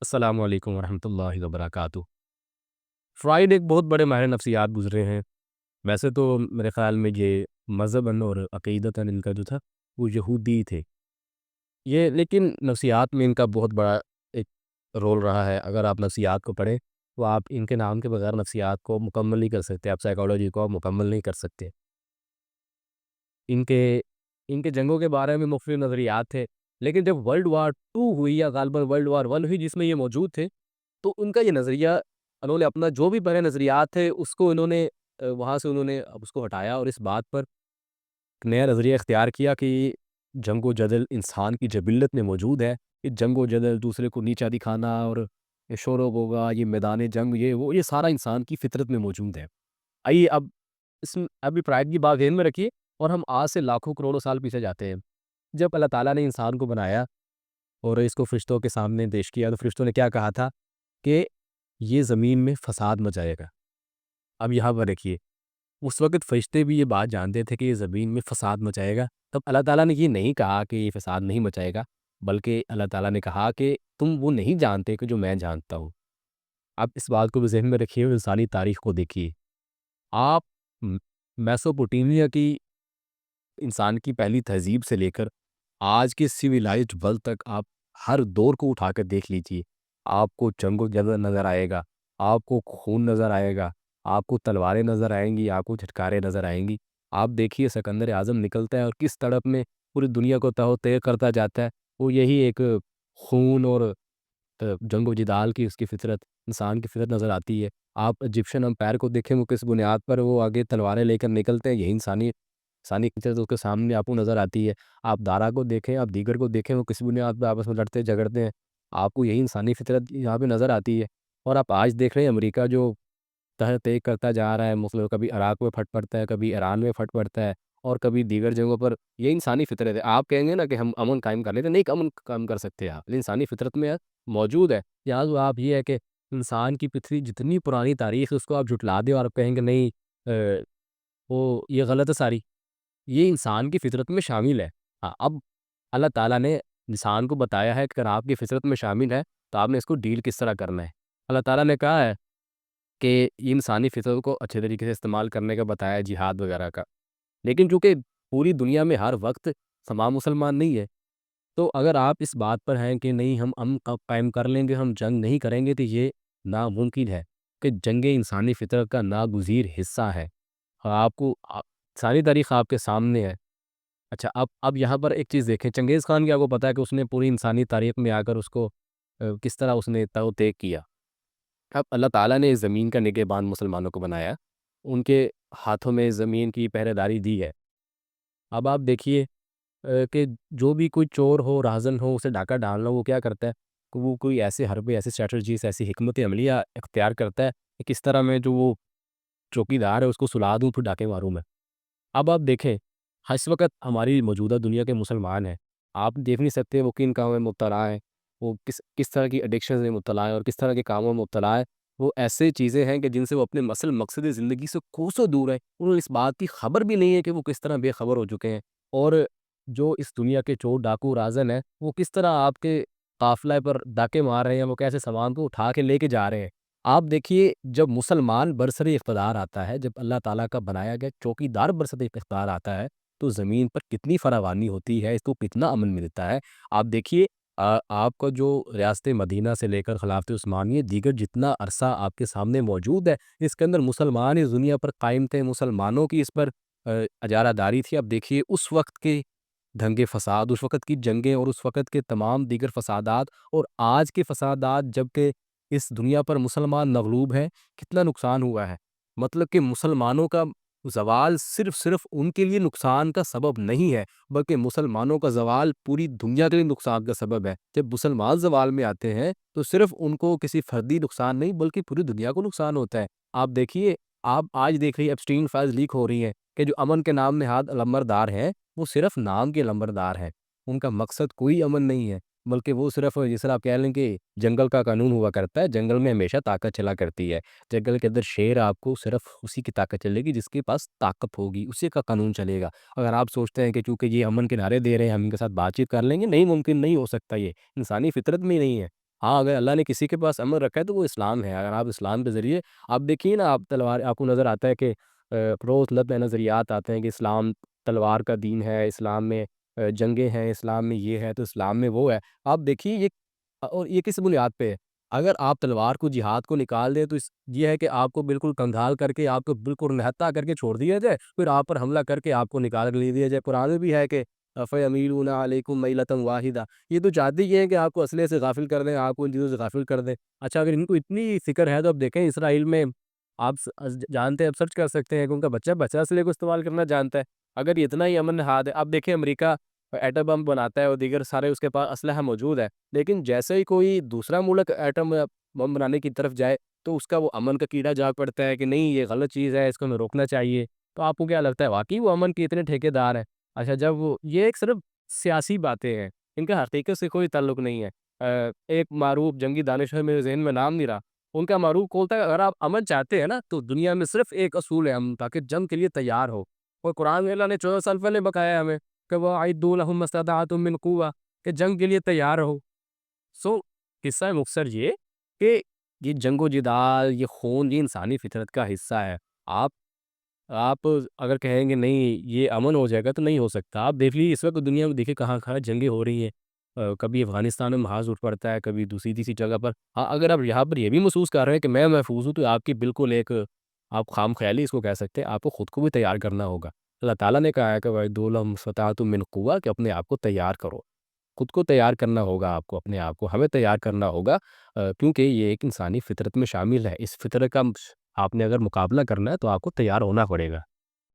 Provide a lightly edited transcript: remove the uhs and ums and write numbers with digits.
السلام علیکم ورحمۃ اللہ وبرکاتہ۔ فرائڈ ایک بہت بڑے ماہر نفسیات گزرے ہیں۔ ویسے تو میرے خیال میں یہ مذہباً اور عقیدتاً ان کا جو تھا وہ یہودی تھے یہ، لیکن نفسیات میں ان کا بہت بڑا ایک رول رہا ہے۔ اگر آپ نفسیات کو پڑھیں تو آپ ان کے نام کے بغیر نفسیات کو مکمل نہیں کر سکتے، آپ سائیکالوجی کو آپ مکمل نہیں کر سکتے۔ ان کے ان کے جنگوں کے بارے میں مختلف نظریات تھے، لیکن جب ورلڈ وار 2 ہوئی یا غالباً ورلڈ وار 1 ہوئی جس میں یہ موجود تھے، تو ان کا یہ نظریہ، انہوں نے اپنا جو بھی پہلے نظریات تھے اس کو انہوں نے وہاں سے انہوں نے اب اس کو ہٹایا اور اس بات پر ایک نیا نظریہ اختیار کیا کہ جنگ و جدل انسان کی جبلت میں موجود ہے۔ یہ جنگ و جدل، دوسرے کو نیچا دکھانا اور یہ شور و غوغا، یہ میدان جنگ، یہ سارا انسان کی فطرت میں موجود ہے۔ آئیے اب ابھی پرائڈ کی بات ذہن میں رکھیے اور ہم آج سے لاکھوں کروڑوں سال پیچھے جاتے ہیں۔ جب اللہ تعالیٰ نے انسان کو بنایا اور اس کو فرشتوں کے سامنے پیش کیا تو فرشتوں نے کیا کہا تھا کہ یہ زمین میں فساد مچائے گا۔ اب یہاں پر دیکھیے، اس وقت فرشتے بھی یہ بات جانتے تھے کہ یہ زمین میں فساد مچائے گا۔ تب اللہ تعالیٰ نے یہ نہیں کہا کہ یہ فساد نہیں مچائے گا، بلکہ اللہ تعالیٰ نے کہا کہ تم وہ نہیں جانتے کہ جو میں جانتا ہوں۔ اب اس بات کو بھی ذہن میں رکھیے اور انسانی تاریخ کو دیکھیے۔ آپ میسوپوٹیمیا کی انسان کی پہلی تہذیب سے لے کر آج کے سویلائزڈ ورلڈ تک آپ ہر دور کو اٹھا کر دیکھ لیجیے، آپ کو جنگ و جدل نظر آئے گا، آپ کو خون نظر آئے گا، آپ کو تلواریں نظر آئیں گی، آپ کو جھٹکاریں نظر آئیں گی۔ آپ دیکھیے سکندر اعظم نکلتا ہے اور کس تڑپ میں پوری دنیا کو تہو تیغ کرتا جاتا ہے۔ وہ یہی ایک خون اور جنگ و جدال کی اس کی فطرت، انسان کی فطرت نظر آتی ہے۔ آپ ایجپشن امپائر کو دیکھیں، وہ کس بنیاد پر وہ آگے تلواریں لے کر نکلتے ہیں، یہی انسانی فطرت اس کے سامنے آپ کو نظر آتی ہے۔ آپ دارا کو دیکھیں، آپ دیگر کو دیکھیں، وہ کس بنیاد پہ آپس میں لڑتے جھگڑتے ہیں، آپ کو یہی انسانی فطرت یہاں پہ نظر آتی ہے۔ اور آپ آج دیکھ رہے ہیں امریکہ جو تہہ تیگ کرتا جا رہا ہے، مختلف کبھی عراق میں پھٹ پڑتا ہے، کبھی ایران میں پھٹ پڑتا ہے، اور کبھی دیگر جگہوں پر۔ یہ انسانی فطرت ہے۔ آپ کہیں گے نا کہ ہم امن قائم کر لیتے، نہیں امن قائم کر سکتے آپ، لیکن انسانی فطرت میں موجود ہے۔ لہٰذا آپ یہ ہے کہ انسان کی پتھری جتنی پرانی تاریخ ہے اس کو آپ جھٹلا دیں اور آپ کہیں گے نہیں وہ یہ غلط ہے ساری، یہ انسان کی فطرت میں شامل ہے۔ ہاں، اب اللہ تعالیٰ نے انسان کو بتایا ہے کہ اگر آپ کی فطرت میں شامل ہے تو آپ نے اس کو ڈیل کس طرح کرنا ہے۔ اللہ تعالیٰ نے کہا ہے کہ یہ انسانی فطرت کو اچھے طریقے سے استعمال کرنے کا بتایا ہے، جہاد وغیرہ کا۔ لیکن چونکہ پوری دنیا میں ہر وقت تمام مسلمان نہیں ہے، تو اگر آپ اس بات پر ہیں کہ نہیں ہم قائم کر لیں گے، ہم جنگ نہیں کریں گے، تو یہ ناممکن ہے کہ جنگ انسانی فطرت کا ناگزیر حصہ ہے۔ اور آپ کو ساری تاریخ آپ کے سامنے ہے۔ اچھا، اب یہاں پر ایک چیز دیکھیں، چنگیز خان کی آپ کو پتا ہے کہ اس نے پوری انسانی تاریخ میں آ کر اس کو کس طرح اس نے تہو تیگ کیا۔ اب اللہ تعالیٰ نے اس زمین کا نگہبان مسلمانوں کو بنایا، ان کے ہاتھوں میں زمین کی پہرے داری دی ہے۔ اب آپ دیکھیے کہ جو بھی کوئی چور ہو، راہزن ہو، اسے ڈاکہ ڈالنا، وہ کیا کرتا ہے کہ وہ کوئی ایسے حربے، ایسے اسٹریٹجیز، ایسی حکمت عملیہ اختیار کرتا ہے کہ کس طرح میں جو وہ چوکی دار ہے اس کو سلا دوں پھر ڈاکے ماروں میں۔ اب آپ دیکھیں، اس وقت ہماری موجودہ دنیا کے مسلمان ہیں، آپ دیکھ نہیں سکتے وہ کن کاموں میں مبتلا ہیں، وہ کس طرح کی ایڈکشنز میں مبتلا ہیں اور کس طرح کے کاموں میں مبتلا ہے۔ وہ ایسے چیزیں ہیں کہ جن سے وہ اپنے مقصد زندگی سے کوسوں دور ہیں، انہیں اس بات کی خبر بھی نہیں ہے کہ وہ کس طرح بے خبر ہو چکے ہیں۔ اور جو اس دنیا کے چور ڈاکو رازن ہیں، وہ کس طرح آپ کے قافلہ پر ڈاکے مار رہے ہیں، وہ کیسے سامان کو اٹھا کے لے کے جا رہے ہیں۔ آپ دیکھیے، جب مسلمان برسر اقتدار آتا ہے، جب اللہ تعالیٰ کا بنایا گیا چوکی دار برسر اقتدار آتا ہے، تو زمین پر کتنی فراوانی ہوتی ہے، اس کو کتنا امن ملتا ہے۔ آپ دیکھیے، آپ کا جو ریاست مدینہ سے لے کر خلافت عثمانیہ، دیگر جتنا عرصہ آپ کے سامنے موجود ہے، اس کے اندر مسلمان اس دنیا پر قائم تھے، مسلمانوں کی اس پر اجارہ داری تھی۔ اب دیکھیے اس وقت کے دھنگے فساد، اس وقت کی جنگیں اور اس وقت کے تمام دیگر فسادات اور آج کے فسادات، جبکہ اس دنیا پر مسلمان مغلوب ہیں، کتنا نقصان ہوا ہے۔ مطلب کہ مسلمانوں کا زوال صرف ان کے لیے نقصان کا سبب نہیں ہے، بلکہ مسلمانوں کا زوال پوری دنیا کے لیے نقصان کا سبب ہے۔ جب مسلمان زوال میں آتے ہیں تو صرف ان کو کسی فردی نقصان نہیں بلکہ پوری دنیا کو نقصان ہوتا ہے۔ آپ دیکھیے، آپ آج دیکھ رہی ایپسٹین فائلز لیک ہو رہی ہیں کہ جو امن کے نام نہاد علمبردار ہیں، وہ صرف نام کے علمبردار ہیں، ان کا مقصد کوئی امن نہیں ہے، بلکہ وہ صرف جس طرح آپ کہہ لیں کہ جنگل کا قانون ہوا کرتا ہے، جنگل میں ہمیشہ طاقت چلا کرتی ہے۔ جنگل کے اندر شیر آپ کو صرف اسی کی طاقت چلے گی جس کے پاس طاقت ہوگی، اسی کا قانون چلے گا۔ اگر آپ سوچتے ہیں کہ چونکہ یہ امن کے نعرے دے رہے ہیں ہم ان کے ساتھ بات چیت کر لیں گے، نہیں، ممکن نہیں ہو سکتا، یہ انسانی فطرت میں نہیں ہے۔ ہاں، اگر اللہ نے کسی کے پاس امن رکھا ہے تو وہ اسلام ہے۔ اگر آپ اسلام کے ذریعے آپ دیکھیے نا، آپ تلوار آپ کو نظر آتا ہے کہ روز نئے نظریات آتے ہیں کہ اسلام تلوار کا دین ہے، اسلام میں جنگیں ہیں، اسلام میں یہ ہے تو اسلام میں وہ ہے۔ آپ دیکھیے یہ اور یہ کس بنیاد پہ ہے؟ اگر آپ تلوار کو، جہاد کو نکال دیں تو یہ ہے کہ آپ کو بالکل کنگال کر کے، آپ کو بالکل نہتا کر کے چھوڑ دیا جائے، پھر آپ پر حملہ کر کے آپ کو نکال کے لے دیا جائے۔ قرآن میں بھی ہے کہ فَيَمِيلُونَ عَلَيْكُمْ مَيْلَةً وَاحِدَةً، یہ تو چاہتے یہ ہیں کہ آپ کو اسلحے سے غافل کر دیں، آپ کو ان چیزوں سے غافل کر دیں۔ اچھا، اگر ان کو اتنی فکر ہے تو اب دیکھیں اسرائیل میں آپ جانتے ہیں، اب سرچ کر سکتے ہیں کہ ان کا بچہ بچہ اسلحے کو استعمال کرنا جانتا ہے۔ اگر یہ اتنا ہی امن نہاد ہے، اب دیکھیں امریکہ ایٹم بم بناتا ہے اور دیگر سارے اس کے پاس اسلحہ موجود ہے، لیکن جیسے ہی کوئی دوسرا ملک ایٹم بم بنانے کی طرف جائے تو اس کا وہ امن کا کیڑا جاگ پڑتا ہے کہ نہیں یہ غلط چیز ہے، اس کو ہمیں روکنا چاہیے۔ تو آپ کو کیا لگتا ہے واقعی وہ امن کے اتنے ٹھیکے دار ہیں؟ اچھا، جب وہ یہ ایک صرف سیاسی باتیں ہیں، ان کا حقیقت سے کوئی تعلق نہیں ہے۔ ایک معروف جنگی دانشور میرے ذہن میں نام نہیں رہا، ان کا معروف قول تھا کہ اگر آپ امن چاہتے ہیں نا تو دنیا میں صرف ایک اصول ہے امن کا، کہ جنگ کے لیے تیار ہو۔ اور قرآن میں اللہ نے 14 سال پہلے بتایا ہے ہمیں کہ وَأَعِدُّوا لَهُم مَّا اسْتَطَعْتُم مِّن قُوَّةٍ، کہ جنگ کے لیے تیار رہو۔ سو قصہ مختصر یہ کہ یہ جنگ و جدال، یہ خون، یہ انسانی فطرت کا حصہ ہے۔ آپ آپ اگر کہیں گے نہیں یہ امن ہو جائے گا تو نہیں ہو سکتا۔ آپ دیکھ لیجیے اس وقت دنیا میں دیکھیے کہاں کہاں جنگیں ہو رہی ہیں۔ کبھی افغانستان میں محاذ اٹھ پڑتا ہے، کبھی دوسری تیسری جگہ پر۔ ہاں، اگر آپ یہاں پر یہ بھی محسوس کر رہے ہیں کہ میں محفوظ ہوں، تو آپ کی بالکل ایک آپ خام خیالی اس کو کہہ سکتے ہیں۔ آپ کو خود کو بھی تیار کرنا ہوگا۔ اللہ تعالیٰ نے کہا ہے کہ وَاعِدُّوا لَهُمْ مَا اسْتَطَعْتُم مِّن قُوَّةٍ، کہ اپنے آپ کو تیار کرو۔ خود کو تیار کرنا ہوگا آپ کو، اپنے آپ کو ہمیں تیار کرنا ہوگا، کیونکہ یہ ایک انسانی فطرت میں شامل ہے۔ اس فطرت کا آپ نے اگر مقابلہ کرنا ہے تو آپ کو تیار ہونا پڑے گا۔